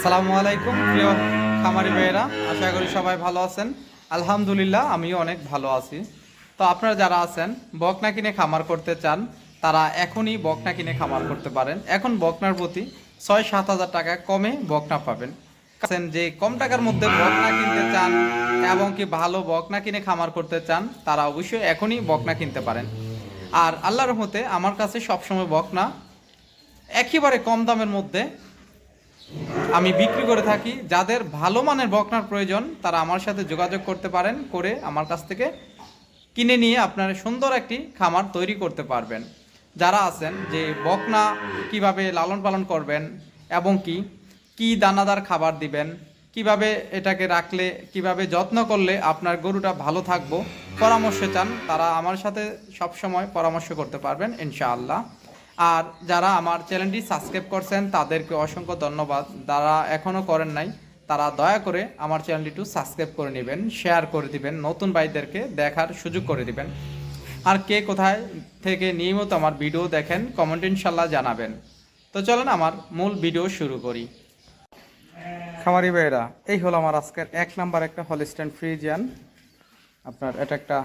আসসালামু আলাইকুম প্রিয় খামারি ভাইয়েরা, আশা করি সবাই ভালো আছেন। আলহামদুলিল্লাহ আমিও অনেক ভালো আছি। তো আপনারা যারা আছেন বকনা কিনে খামার করতে চান, তারা এখনই বকনা কিনে খামার করতে পারেন। এখন বকনার প্রতি 6-7 হাজার টাকা কমে বকনা পাবেন। আছেন যে কম টাকার মধ্যে বকনা কিনতে চান এবং কি ভালো বকনা কিনে খামার করতে চান, তারা অবশ্যই এখনই বকনা কিনতে পারেন। আর আল্লাহর রহমতে আমার কাছে সবসময় বকনা একেবারে কম দামের মধ্যে আমি বিক্রি করে থাকি। যাদের ভালো মানের বকনার প্রয়োজন তারা আমার সাথে যোগাযোগ করতে পারেন, করে আমার কাছ থেকে কিনে নিয়ে আপনারা সুন্দর একটি খামার তৈরি করতে পারবেন। যারা আছেন যে বকনা কিভাবে লালন পালন করবেন এবং কি দানাদার খাবার দিবেন, কিভাবে এটাকে রাখলে, কিভাবে যত্ন করলে আপনার গরুটা ভালো থাকবো, পরামর্শ চান, তারা আমার সাথে সবসময় পরামর্শ করতে পারবেন ইনশাআল্লাহ। আর যারা আমার চ্যানেলটি সাবস্ক্রাইব করছেন তাদেরকে অসংখ্য ধন্যবাদ। যারা এখনও করেন নাই তারা দয়া করে আমার চ্যানেলটি একটু সাবস্ক্রাইব করে নেবেন, শেয়ার করে দিবেন, নতুন ভাইদেরকে দেখার সুযোগ করে দিবেন। আর কে কোথায় থেকে নিয়মিত আমার ভিডিও দেখেন কমেন্ট ইনশাল্লাহ জানাবেন। তো চলেন আমার মূল ভিডিও শুরু করি। খামারি ভাইয়েরা, এই হলো আমার আজকের 1 নাম্বার একটা হলিস্টাইন ফ্রিজিয়ান। আপনার এটা একটা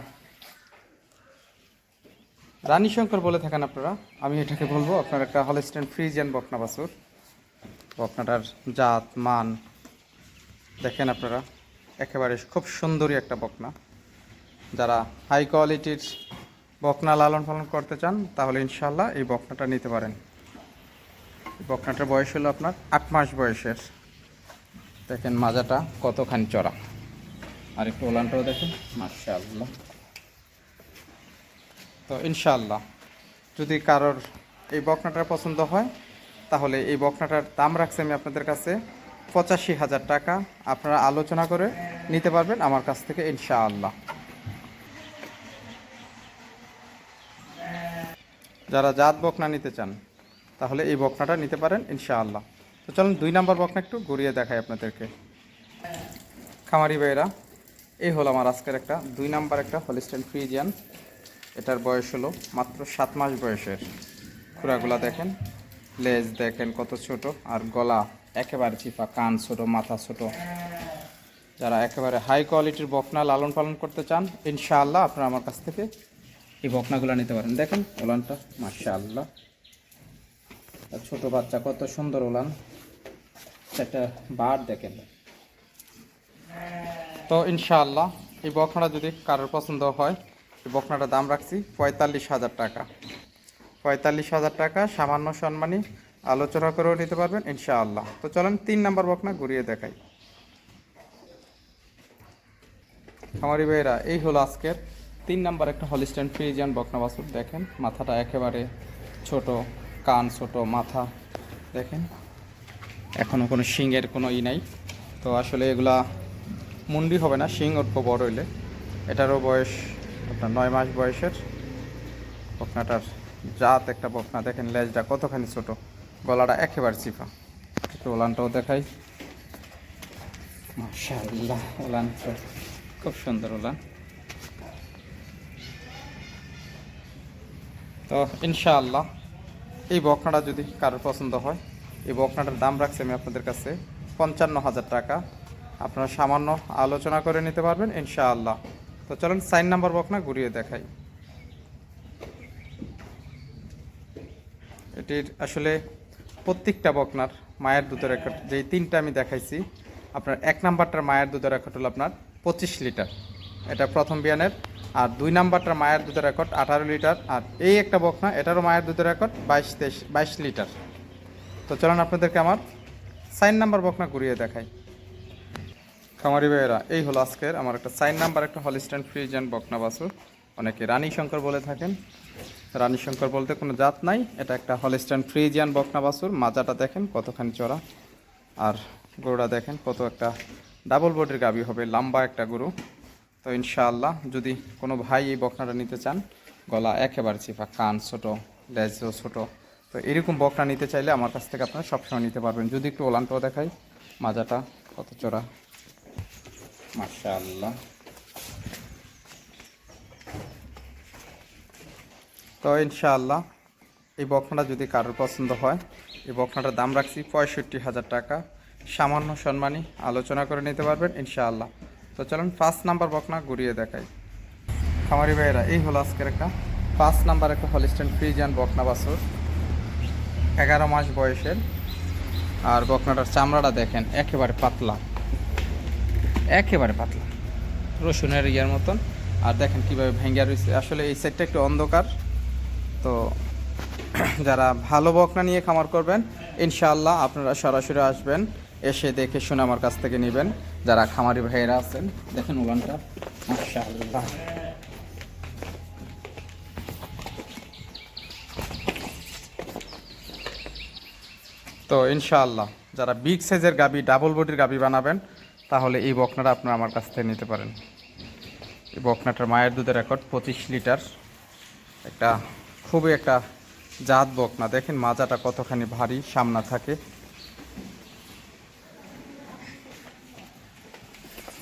রানী শঙ্কর বলে থাকেন আপনারা, আমি এটাকে বলবো আপনার একটা হলিস্টাইন ফ্রিজিয়ান বকনা বাছুর। বকনাটার জাত মান দেখেন আপনারা, একেবারে খুব সুন্দরী একটা বকনা। যারা হাই কোয়ালিটির বকনা লালন পালন করতে চান তাহলে ইনশাল্লাহ এই বকনাটা নিতে পারেন। বকনাটার বয়স হলো আপনার 8 মাস বয়সের। দেখেন মাজাটা কতখানি চড়া, আর একটু ওলানটাও দেখেন, মাশাআল্লাহ। তো ইনশাআল্লাহ যদি কারোর এই বকনাটার পছন্দ হয় তাহলে এই বকনাটার দাম রাখছি আমি আপনাদের কাছে 85,000 টাকা। আপনারা আলোচনা করে নিতে পারবেন আমার কাছ থেকে ইনশাআল্লাহ। যারা জাত বকনা নিতে চান তাহলে এই বকনাটা নিতে পারেন ইনশাআল্লাহ। তো চলুন 2 নাম্বার বকনা একটু ঘুরিয়ে দেখাই আপনাদেরকে। খামারি ভাইয়েরা, এই হলো আমার আজকের একটা 2 নাম্বার একটা হলিস্টাইন ফ্রিজিয়ান। এটার বয়স হলো মাত্র 7 মাস বয়সের। খুরাগুলা দেখেন, লেজ দেখেন কত ছোট, আর গলা একেবারে চিপা, কান ছোট, মাথা ছোট। যারা একেবারে হাই কোয়ালিটির বকনা লালন পালন করতে চান ইনশাআল্লাহ আপনারা আমার কাছ থেকে এই বকনাগুলো নিতে পারেন। দেখেন ওলানটা মাশাআল্লাহ, আর ছোট বাচ্চা কত সুন্দর ওলান, একটা বার দেখেন। তো ইনশাআল্লাহ এই বকনাটা যদি কারোর পছন্দ হয়, এই বকনাটার দাম রাখছি 45,000 টাকা। 45,000 টাকা, সামান্য সম্মানী আলোচনা করেও নিতে পারবেন ইনশাআল্লাহ। তো চলেন 3 নাম্বার বকনা ঘুরিয়ে দেখাই। খামারি ভাইয়েরা, এই হলো আজকের 3 নাম্বার একটা হলিস্টাইন ফ্রিজিয়ান বকনা বাছুর। দেখেন মাথাটা একেবারে ছোট, কান ছোট, মাথা দেখেন, এখনও কোনো শিংয়ের কোনো নাই। তো আসলে এগুলা মুন্ডি হবে না, শিং অল্প বড় হইলে। এটারও বয়স আপনার 9 মাস বয়সের। বকনাটার জাত একটা বকনা, দেখেন লেজটা কতখানি ছোট, গলাটা একেবারে চিপা। একটু ওলানটাও দেখাই, মাশাআল্লাহ, ওলান খুব সুন্দর ওলান। তো ইনশাআল্লাহ এই বকনাটা যদি কারোর পছন্দ হয়, এই বকনাটার দাম রাখছি আমি আপনাদের কাছে 55,000 টাকা। আপনারা সামান্য আলোচনা করে নিতে পারবেন ইনশাআল্লাহ। তো চলুন 4 নাম্বার বকনা ঘুরিয়ে দেখাই। এটির আসলে প্রত্যেকটা বকনার মায়ের দুধের রেকর্ড, যেই 3টা আমি দেখাইছি, আপনার 1 নাম্বারটার মায়ের দুধের রেকর্ড হলো আপনার 25 লিটার, এটা প্রথম বিয়ানের। আর 2 নাম্বারটার মায়ের দুধের রেকর্ড 18 লিটার। আর এই একটা বকনা, এটারও মায়ের দুধের রেকর্ড 22 লিটার। তো চলুন আপনাদেরকে আমার 4 নাম্বার বকনা ঘুরিয়ে দেখাই। খামারি ভাইয়েরা, এই হলো আজকের আমার একটা 4 নাম্বার একটা হলিস্টাইন ফ্রিজিয়ান বকনা বাছুর। অনেকে রানী শঙ্কর বলে থাকেন, রানী শঙ্কর বলতে কোনো জাত নাই, এটা একটা হলিস্টাইন ফ্রিজিয়ান বকনা বাছুর। মাজাটা দেখেন কতখানি চড়া, আর গরুটা দেখেন কত একটা ডাবল বডির গাভী হবে, লম্বা একটা গরু। তো ইনশাআল্লাহ যদি কোনো ভাই এই বকনাটা নিতে চান, গলা একেবারে চিপা, কান ছোট, লেজও ছোট, তো এরকম বকনা নিতে চাইলে আমার কাছ থেকে আপনারা সবসময় নিতে পারবেন। যদি একটু ওলানটাও দেখাই, মাজাটা কত চড়া, মাশাআল্লাহ। তো ইনশাআল্লাহ এই বকনাটা যদি কারোর পছন্দ হয়, এই বকনাটার দাম রাখছি 65,000 টাকা। সামান্য সম্মানী আলোচনা করে নিতে পারবেন ইনশাআল্লাহ। তো চলুন 5 নাম্বার বকনা ঘুরিয়ে দেখাই। খামারি ভাইয়েরা, এই হলো আজকের একটা 5 নাম্বার একটা হলিস্টাইন ফ্রিজিয়ান বকনা বাছুর, 11 মাস বয়সের। আর বকনাটার চামড়াটা দেখেন একেবারে পাতলা, একেবারে পাতলা, রসুনের ইয়ার মতন। আর দেখেন কীভাবে ভেঙ্গে রয়েছে। আসলে এই সাইডটা একটু অন্ধকার। তো যারা ভালো বকনা নিয়ে খামার করবেন ইনশাআল্লাহ আপনারা সরাসরি আসবেন, এসে দেখে শুনে আমার কাছ থেকে নেবেন। যারা খামারি ভাইয়েরা আছেন, দেখেন উলানটা মাশাআল্লাহ। তো ইনশাআল্লাহ যারা বিগ সাইজের গাবি, ডাবল বডির গাবি বানাবেন, তাহলে এই বকনাটা আপনারা আমার কাছ থেকে নিতে পারেন। এই বকনাটার মায়ের দুধের রেকর্ড 25 লিটার। একটা খুবই একটা জাত বকনা, দেখেন মাজাটা কতখানি ভারী, সামনা থাকে।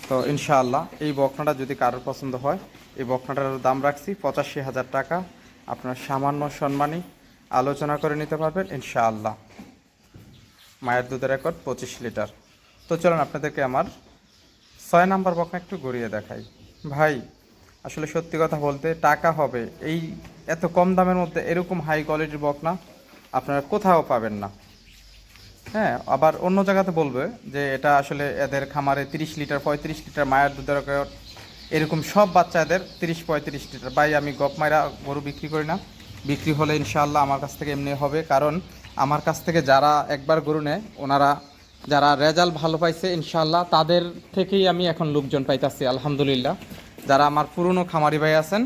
তো ইনশাআল্লাহ এই বকনাটা যদি কারোর পছন্দ হয়, এই বকনাটার দাম রাখছি 85,000 টাকা। আপনার সামান্য সম্মানী আলোচনা করে নিতে পারবেন ইনশাআল্লাহ। মায়ের দুধের রেকর্ড 25 লিটার। তো চলুন আপনাদেরকে আমার 6 নাম্বার বকনা একটু ঘুরিয়ে দেখাই। ভাই আসলে সত্যি কথা বলতে টাকা হবে, এই এত কম দামের মধ্যে এরকম হাই কোয়ালিটির বকনা আপনারা কোথাও পাবেন না। হ্যাঁ, আবার অন্য জায়গাতে বলবে যে এটা আসলে এদের খামারে 30 লিটার 35 লিটার মায়ের দুধের রেকর্ড, এরকম সব বাচ্চাদের 30-35 লিটার। ভাই আমি গপ মাইরা গরু বিক্রি করি না, বিক্রি হলে ইনশাআল্লাহ আমার কাছ থেকে এমনি হবে। কারণ আমার কাছ থেকে যারা একবার গরু নেয়, ওনারা যারা রেজাল্ট ভালো পাইছে ইনশাআল্লাহ, তাদের থেকেই আমি এখন লোকজন পাইতাছি আলহামদুলিল্লাহ। যারা আমার পুরনো খামারি ভাই আছেন,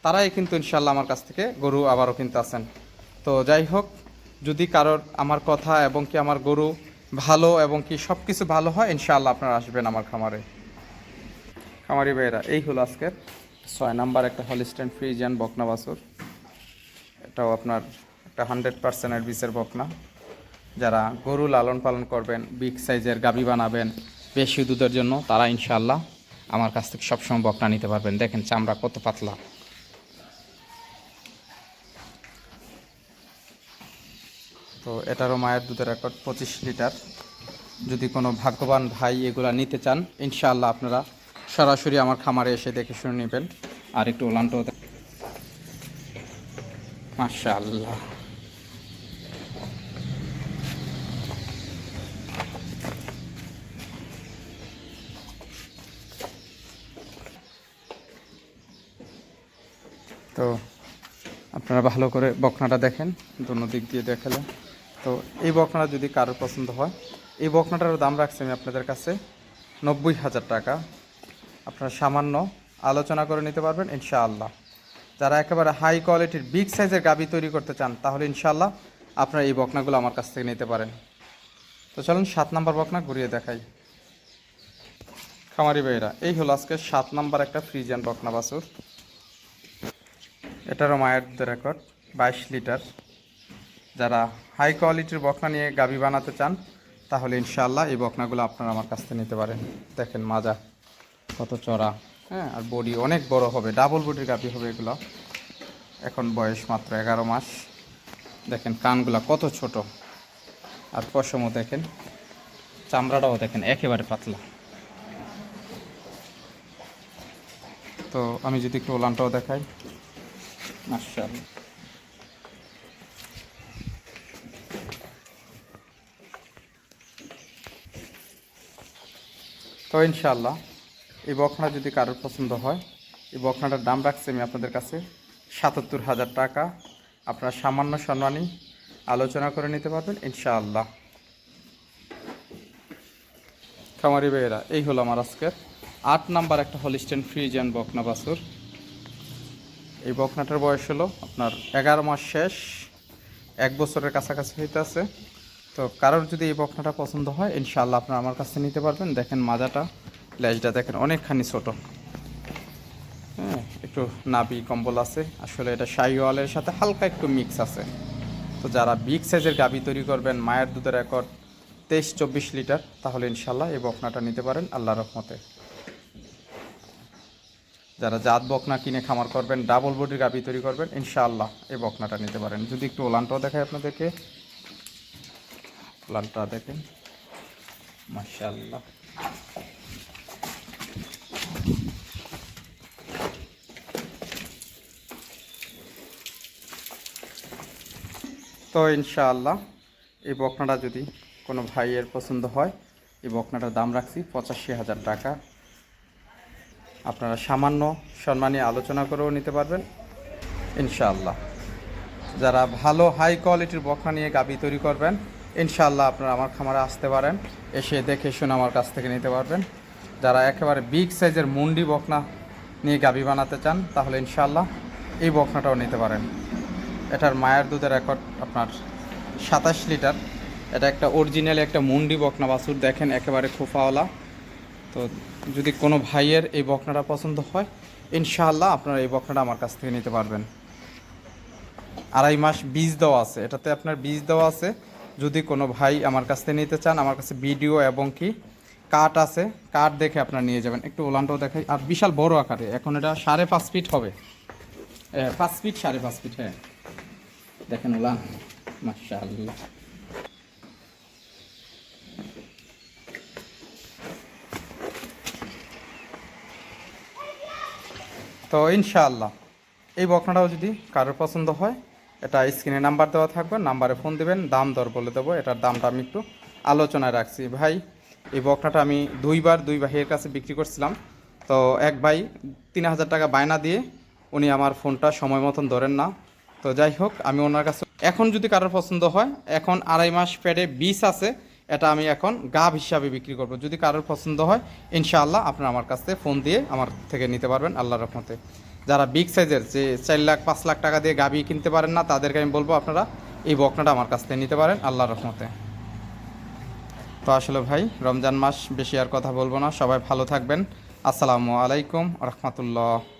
তারাই কিন্তু ইনশাআল্লাহ আমার কাছ থেকে গরু আবারও কিনতে আছেন। তো যাই হোক, যদি কারোর আমার কথা এবং কি আমার গরু ভালো এবং কি সব কিছু ভালো হয়, ইনশাআল্লাহ আপনারা আসবেন আমার খামারে। খামারি ভাইয়েরা, এই হলো আজকের 6 নাম্বার একটা হলিস্টাইন ফ্রিজিয়ান বকনা বাছুর। এটাও আপনার একটা 100% বীজের বকনা। যারা গরু লালন পালন করবেন, বিগ সাইজের গাবি বানাবেন বেশি দুধের জন্য, তারা ইনশাআল্লাহ আমার কাছ থেকে সবসময় বকনা নিতে পারবেন। দেখেন চামড়া কত পাতলা। তো এটারও মায়ের দুধের রেকর্ড 25 লিটার। যদি কোনো ভাগ্যবান ভাই এগুলা নিতে চান, ইনশাআল্লাহ আপনারা সরাসরি আমার খামারে এসে দেখে শুনে নেবেন। আর একটু ওলানটাও মাশাআল্লাহ। তো আপনারা ভালো করে বকনাটা দেখেন, দোনো দিক দিয়ে দেখালে। তো এই বকনাটা যদি কারোর পছন্দ হয়, এই বকনাটার দাম রাখছি আমি আপনাদের কাছে 90,000 টাকা। আপনারা সামান্য আলোচনা করে নিতে পারবেন ইনশাআল্লাহ। যারা একেবারে হাই কোয়ালিটির বিগ সাইজের গাবি তৈরি করতে চান, তাহলে ইনশাআল্লাহ আপনারা এই বকনাগুলো আমার কাছ থেকে নিতে পারেন। তো চলুন 7 নাম্বার বকনা ঘুরিয়ে দেখাই। খামারি ভাইয়েরা, এই হলো আজকে 7 নাম্বার একটা ফ্রিজিয়ান বকনা বাছুর। এটারও মায়ের দুধের রেকর্ড 22 লিটার। যারা হাই কোয়ালিটির বকনা নিয়ে গাবি বানাতে চান, তাহলে ইনশাআল্লাহ এই বকনাগুলো আপনারা আমার কাছ থেকে নিতে পারেন। দেখেন মাজা কত চড়া, হ্যাঁ, আর বডি অনেক বড় হবে, ডাবল বডির গাবি হবে এগুলো। এখন বয়স মাত্র 11 মাস। দেখেন কানগুলা কত ছোট, আর পশমও দেখেন, চামড়াটাও দেখেন একেবারে পাতলা। তো আমি যদি একটু ওলানটাও দেখাই, মাশাআল্লাহ। তো ইনশাআল্লাহ এই বকনা যদি কারোর পছন্দ হয়, এই বকনাটার দাম রাখছি আমি আপনাদের কাছে 77,000 টাকা। আপনারা সামান্য সম্মানী আলোচনা করে নিতে পারবেন ইনশাআল্লাহ। খামারি ভাইয়েরা, এই হলো আমার আজকের 8 নাম্বার একটা হলিস্টাইন ফ্রিজিয়ান বকনা বাছুর। এই বকনাটার বয়স হলো আপনার 11 মাস শেষ, 1 বছরের কাছাকাছি হইতে আছে। তো কারোর যদি এই বকনাটা পছন্দ হয়, ইনশাআল্লাহ আপনারা আমার কাছে নিতে পারবেন। দেখেন মাজাটা, লেজটা দেখেন অনেকখানি ছোট, হ্যাঁ, একটু নাভি কম্বল আছে। আসলে এটা শাহিওয়ালের সাথে হালকা একটু মিক্স আছে। তো যারা বিগ সাইজের গাবি তৈরি করবেন, মায়ের দুধের রেকর্ড 23-24 লিটার, তাহলে ইনশাআল্লাহ এই বকনাটা নিতে পারেন আল্লাহর রহমতে। যারা জাত বকনা কিনে খামার করবেন, ডাবল বডির গাবি তৈরি করবেন, ইনশাআল্লাহ এই বকনাটা নিতে পারেন। যদি একটু ওলানটাও দেখাই আপনাদেরকে, ওলানটা দেখেন মাশাআল্লাহ। তো ইনশাআল্লাহ এই বকনাটা যদি কোনো ভাইয়ের পছন্দ হয়, এই বকনাটার দাম রাখছি 85,000 টাকা। আপনারা সামান্য সম্মানী আলোচনা করেও নিতে পারবেন ইনশাআল্লাহ। যারা ভালো হাই কোয়ালিটির বকনা নিয়ে গাভী তৈরি করবেন, ইনশাআল্লাহ আপনারা আমার খামারে আসতে পারেন, এসে দেখে শুনে আমার কাছ থেকে নিতে পারবেন। যারা একেবারে বিগ সাইজের মুন্ডি বকনা নিয়ে গাভী বানাতে চান, তাহলে ইনশাআল্লাহ এই বকনাটাও নিতে পারেন। এটার মায়ের দুধের রেকর্ড আপনার 27 লিটার। এটা একটা অরিজিনাল একটা মুন্ডি বকনা বাছুর, দেখেন একেবারে খোফাওয়ালা। তো যদি কোনো ভাইয়ের এই বকনাটা পছন্দ হয়, ইনশাআল্লাহ আপনারা এই বকনাটা আমার কাছ থেকে নিতে পারবেন। 2.5 মাস বীজ দেওয়া আছে, এটাতে আপনার বীজ দেওয়া আছে। যদি কোনো ভাই আমার কাছ থেকে নিতে চান, আমার কাছে ভিডিও এবং কি কাঠ আছে, কাঠ দেখে আপনারা নিয়ে যাবেন। একটু ওলানটাও দেখাই, আর বিশাল বড় আকারে। এখন এটা 5.5 ফিট হবে, 5 ফিট 5.5 ফিট। হ্যাঁ দেখেন ওলান, মাশাআল্লাহ। তো ইনশাআল্লাহ এই বকনাটাও যদি কারোর পছন্দ হয়, এটা স্ক্রিনে নাম্বার দেওয়া থাকবে, নাম্বারে ফোন দেবেন, দাম দর বলে দেবো। এটার দামটা আমি একটু আলোচনায় রাখছি। ভাই এই বকনাটা আমি দুই ভাইয়ের কাছে বিক্রি করছিলাম। তো এক ভাই 3,000 টাকা বায়না দিয়ে উনি আমার ফোনটা সময় মতন ধরেন না। তো যাই হোক, আমি ওনার কাছে এখন যদি কারোর পছন্দ হয়, এখন 2.5 মাস পেটে বীজ আছে, এটা আমি এখন গাব হিসাবে বিক্রি করব। যদি কারোর পছন্দ হয়, ইনশাআল্লাহ আপনারা আমার কাছ থেকে ফোন দিয়ে আমার থেকে নিতে পারবেন আল্লাহর রহমতে। যারা বিগ সাইজের, যে 4 লাখ 5 লাখ টাকা দিয়ে গাবি কিনতে পারেন না, তাদেরকে আমি বলবো আপনারা এই বকনাটা আমার কাছ থেকে নিতে পারেন আল্লাহর রহমতে। তো আসলে ভাই রমজান মাস, বেশি আর কথা বলবো না। সবাই ভালো থাকবেন। আসসালামু আলাইকুম রহমতুল্লাহ।